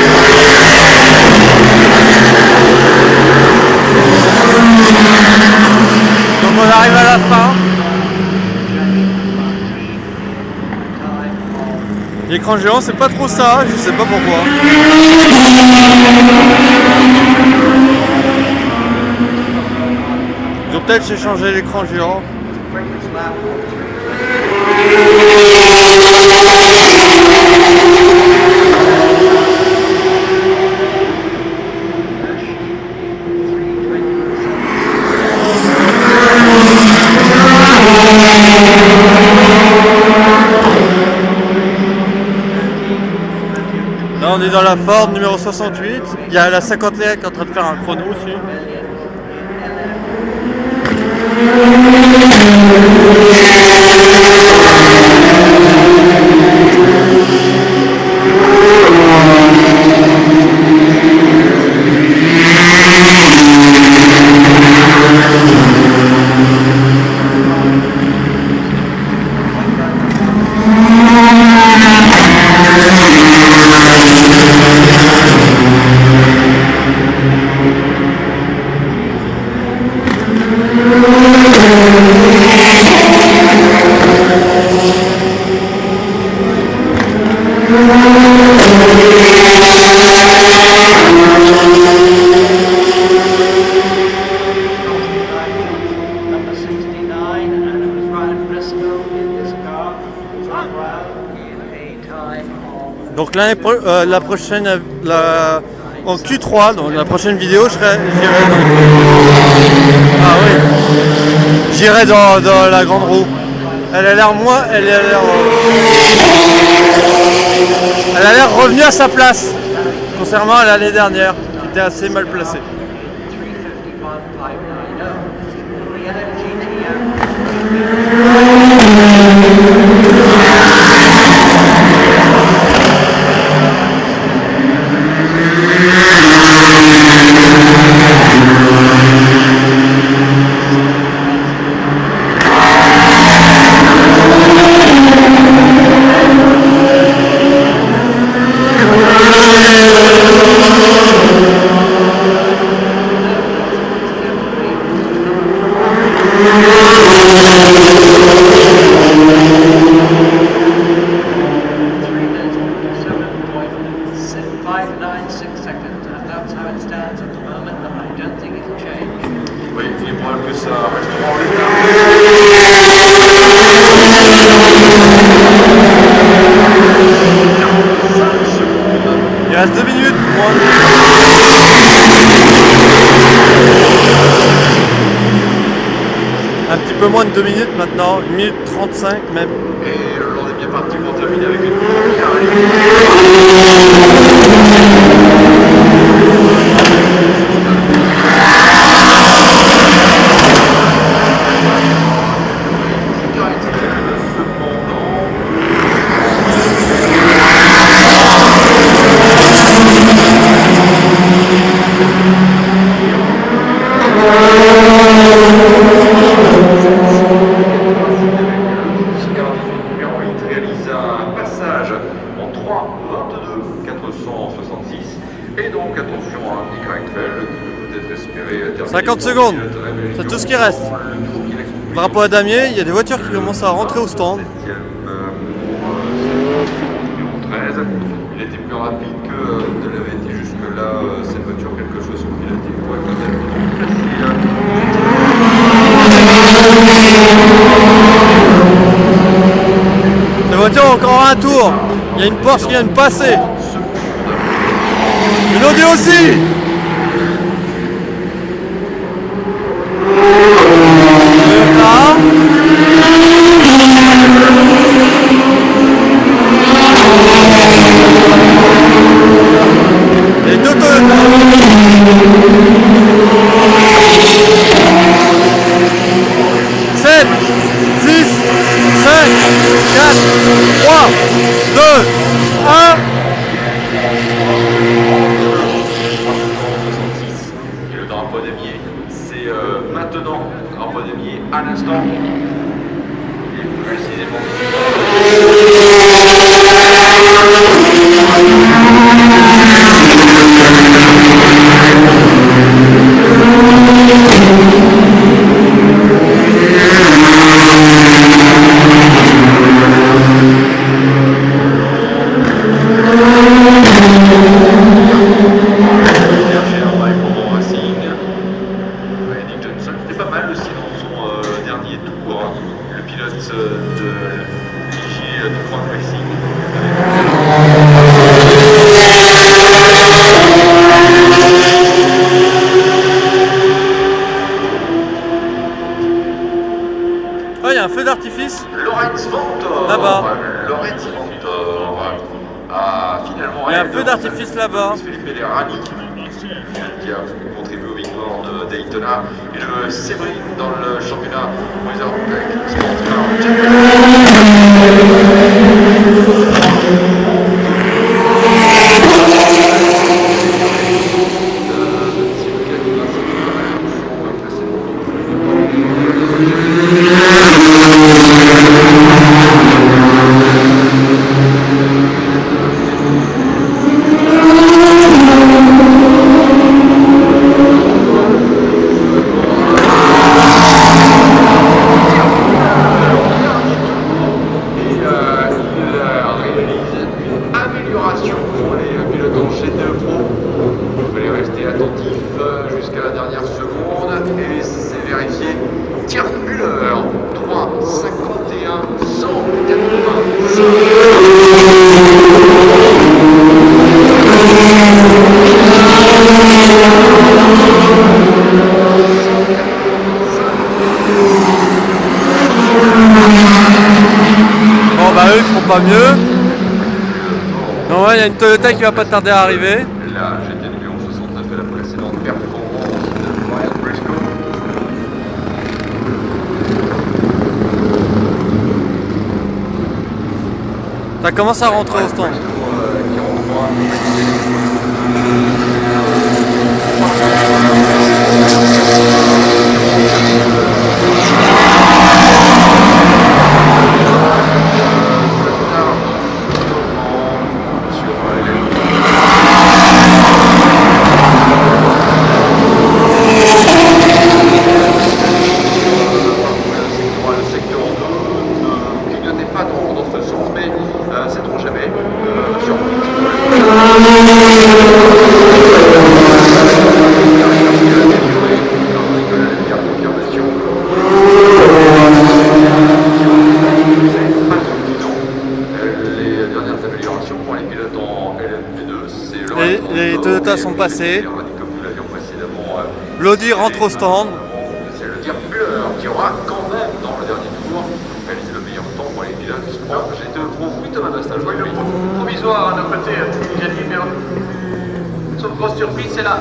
Donc on arrive à la fin. L'écran géant, c'est pas trop ça, je sais pas pourquoi. Ils ont peut-être changé l'écran géant. Là on est dans la Ford numéro 68, il y a la 51 qui est en train de faire un chrono aussi. Donc la prochaine, en Q3, donc la prochaine vidéo, j'irai dans la grande roue. Elle a l'air elle a l'air revenue à sa place, contrairement à l'année dernière, qui était assez mal placée. Oui, il est probable que ça restera en l'état. Il reste 2 minutes pour moi. Un petit peu moins de 2 minutes maintenant, 1 minute 35 même. Et on est bien parti pour terminer avec une carré. Et donc attention à Nick Heidfeld qui peut peut-être espérer terminer 50 secondes, c'est tout ce qui reste. Drapeau à damier, il y a des voitures qui commencent à rentrer au stand. Numéro 13, il était plus rapide que ne l'avait été jusque-là cette voiture, quelque chose sur piloté pour être totalement facile. La voiture a encore un tour, il y a une Porsche qui vient de passer. Une Audi aussi. Et deux Toyota. 7, 6, 5, 4, 3, 2, 1. Et le drapeau damier, c'est maintenant le drapeau damier à l'instant. Et précisément. C'était pas mal aussi dans son dernier tour, le pilote de Ligier de Croix Racing. Oh, il y a un feu d'artifice. Lorenz Vanthoor. Là-bas. Lorenz Vanthoor a finalement. Il y a un feu d'artifice là-bas. Felipe Lerani qui a contribué aux victoires de Daytona et le Sebring dans le championnat Wizard Tech Sport Car pour les pilotes en GT Pro. Il fallait rester attentif jusqu'à la dernière seconde et c'est vérifié. Tierk Müller Bon bah eux ils feront pas mieux. Non ouais, il y a une Toyota qui va pas tarder à arriver. La GT numéro 69 de la précédente performance de Brian Briscoe. Ça commence à rentrer au stand. Les Toyota sont passés. L'Audi rentre au stand. C'est le dire qui aura quand même dans le dernier tour réalisé le meilleur temps pour les pilotes. J'ai de gros fruits Thomas Bastage. Provisoire à nos côtés, Gianni, mais sauf grosse surprise, c'est la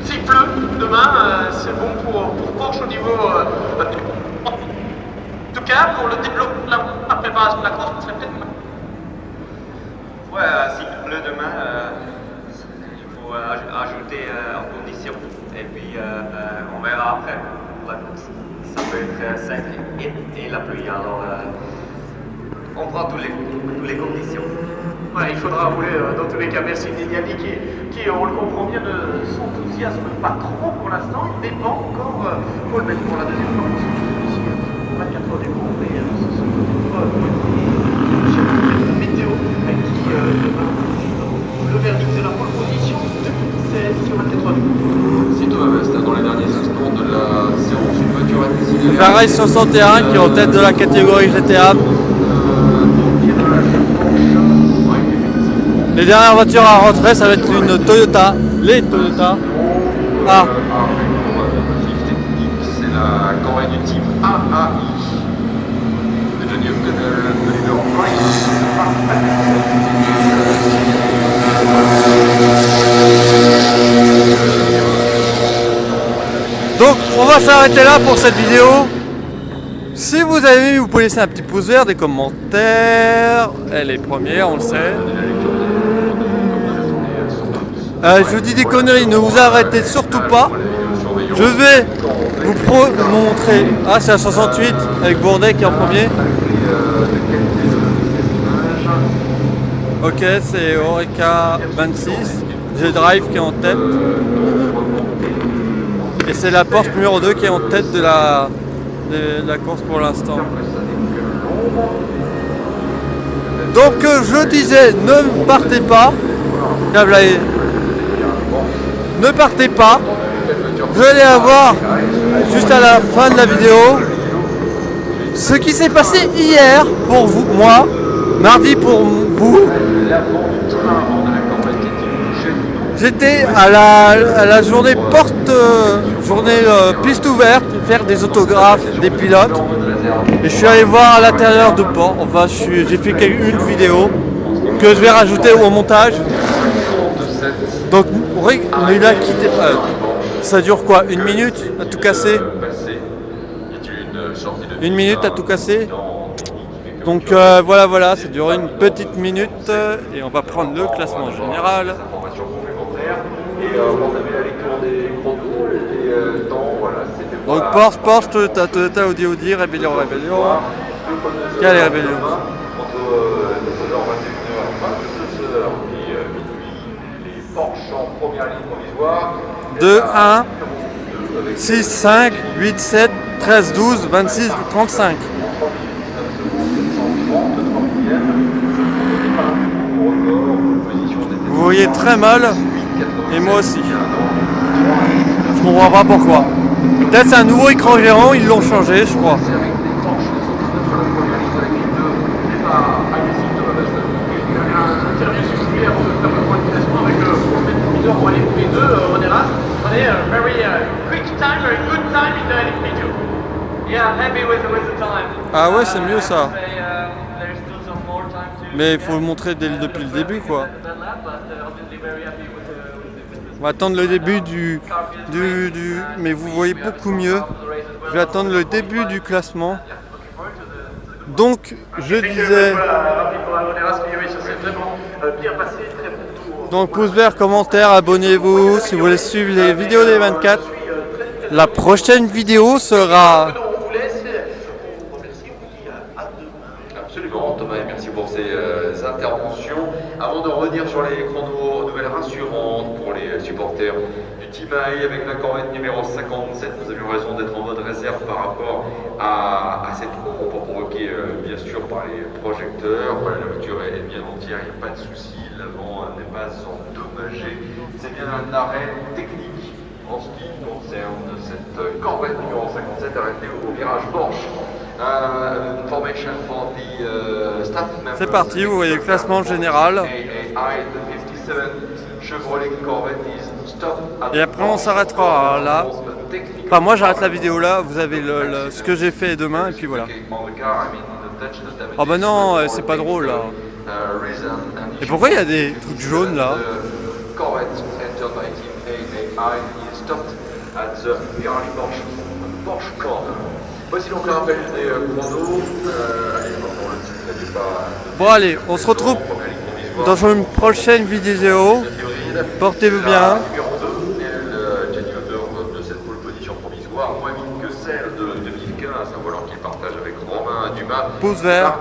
s'il pleut demain, c'est bon pour Porsche au niveau. En tout cas, pour le développement, la préparation de la course, ce serait peut-être. Ouais, s'il pleut demain, il faut ajouter en condition. Et puis, on verra après. La course, ça peut être sec et la pluie. Alors, on prend toutes les conditions. Ouais, il faudra rouler dans tous les cas. Merci Gianni qui, on le comprend bien, ne s'enthousiasme pas trop pour l'instant. Il dépend encore, faut le mettre pour la deuxième fois. 24 heures du cours, mais ce sont météo qui demain le verdict de la pole position 2016 sur 24 heures du cours. C'est Thomas Bastage dans les derniers instants de la séance. Une voiture a décidé. Ferrari 61 qui est en tête de la catégorie GTA. Les dernières voitures à rentrer, ça va être une Toyota, les Toyota. Ah. C'est la Corée du team AAI de Johnny O'Connell, de leader Price. Donc on va s'arrêter là pour cette vidéo. Si vous avez aimé, vous pouvez laisser un petit pouce vert, des commentaires. Elle est première, on le sait. Je vous dis des conneries, ne vous arrêtez surtout pas. Je vais vous montrer. Ah, c'est à 68 avec Bourdet qui est en premier. Ok, c'est Oreca 26. G-Drive qui est en tête. Et c'est la Porsche numéro 2 qui est en tête de la course pour l'instant. Donc je disais, ne partez pas. Ne partez pas. Vous allez avoir juste à la fin de la vidéo ce qui s'est passé hier pour vous, moi, mardi pour vous. J'étais à la journée piste ouverte, faire des autographes des pilotes. Et je suis allé voir à l'intérieur de port. Enfin, j'ai fait une vidéo que je vais rajouter au montage. Donc, mais là, ça dure quoi? Une minute à tout casser? Une minute à tout casser? Donc voilà, ça dure une petite minute et on va prendre le classement général. Donc Porsche, Toyota, Audi, Rébellion. Quelle est Rébellion? 2, 1, 6, 5, 8, 7, 13, 12, 26, 35. Vous voyez très mal, et moi aussi. Je comprends pas pourquoi. Peut-être c'est un nouveau écran géant, ils l'ont changé, je crois. Ah ouais, c'est mieux ça. Mais il faut le montrer depuis le début, quoi. On va attendre le début mais vous voyez beaucoup mieux. Je vais attendre le début du classement. Donc, je disais... Donc, pouce vert, commentaire, abonnez-vous si vous voulez suivre les vidéos des 24. La prochaine vidéo sera... Absolument, Thomas, et merci pour ces interventions. Avant de revenir sur les chronos, nouvelles rassurantes pour les supporters du Team AI avec la Corvette numéro 57. Nous avions raison d'être en mode réserve par rapport à cette ombre provoquée bien sûr par les projecteurs. Voilà, la voiture est bien entière, il n'y a pas de souci, l'avant n'est pas endommagé. C'est bien un arrêt technique en ce qui concerne cette Corvette numéro 57 arrêtée au virage Porsche. C'est parti, vous voyez le classement général. Et après on s'arrêtera là. Enfin moi j'arrête la vidéo là, vous avez ce que j'ai fait demain et puis voilà. Ah bah non, c'est pas drôle là. Et pourquoi il y a des trucs jaunes là? Voici donc un rappel des chronos. Bon allez, on se retrouve dans une prochaine vidéo. Portez-vous bien. Numéro 2, elle Jenny Hodder de cette pole position provisoire, moins vite que celle de 2015, un volant qu'il partage avec Romain Dumas. Pouce vert.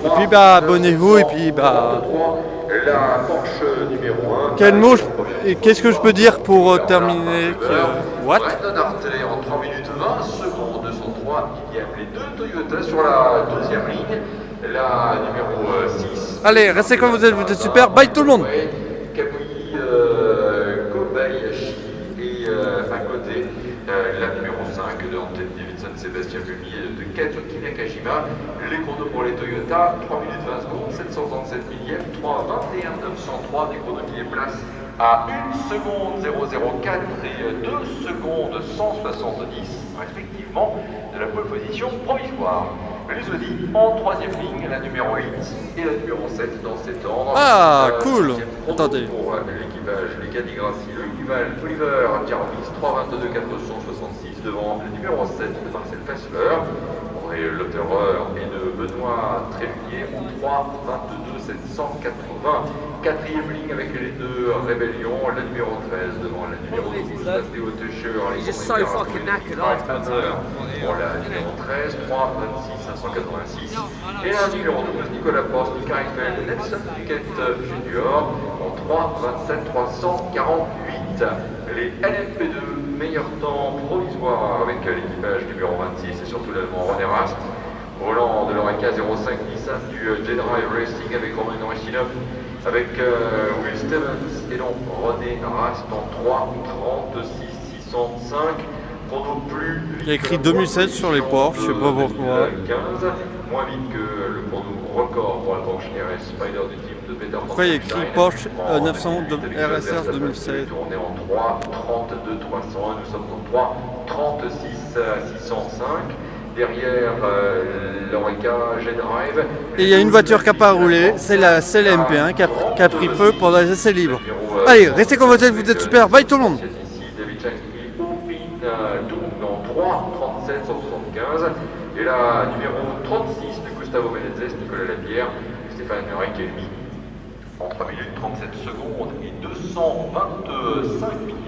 Et puis bah abonnez-vous et puis bah. La Porsche numéro 1. Quel mot et qu'est-ce que je peux dire pour terminer What? En 3 minutes 20 secondes de son 3, il y a les deux Toyota sur la deuxième ligne. La numéro 6. Allez, restez comme vous êtes super. Bye tout le monde. Kamui Kobayashi et à côté la numéro 5 de Anthony Davidson, Sébastien Lumi et de Kazuki Nakajima. Les chronos pour les Toyota, 3 minutes 20 secondes, 737 millièmes, 3 21 903, des chronos qui les placent à 1 seconde 004 et 2 secondes 170 respectivement de la pole position provisoire. Les Audi en troisième ligne, la numéro 8 et la numéro 7 dans cet ordre. Ah cool. Attendez. Pour l'équipage, les Cadigrassi, le Oliver Jarvis, 322 466 devant le numéro 7 de Marcel Fessler. André Lotterer et de Benoît Trévier en 322 780. Quatrième ligne avec les deux Rébellions, la numéro 13 devant la numéro 12, la Théo Techer, les pour la numéro 13, 3 26 586. Et la numéro 12, Nicolas Prost, Nick Heidfeld, Nelson Piquet Junior en 3 27 348. Les LMP2, meilleur temps provisoire avec l'équipage numéro 26 et surtout l'allemand René Rast. Volant de l'Oreca 05 Nissan du J-Drive Racing avec Romain Norichinov, avec Will Stevens et donc René Rast en 3 36 605. Chrono plus. Il y a écrit 2007 sur les Porsche, je sais pas pourquoi. 15, moins vite que le chrono record pour la Porsche RS Spider du team de Peter. Pourquoi il y a écrit Porsche 900 RSR 2007? On est en 3 32 301, nous sommes en 3 36 605. Derrière l'Oreca J-Drive. Et il y a une voiture qui n'a pas roulé, c'est la MP1 qui a pris feu pendant les essais libres. Allez, restez comme vous êtes super, bye tout le monde. Ici, David Chansky, tourne en 3 37 175. Et la numéro 36 de Gustavo Menezes, Nicolas Lapierre, Stéphane Requelmi en 3 minutes 37 secondes et 225 milliards.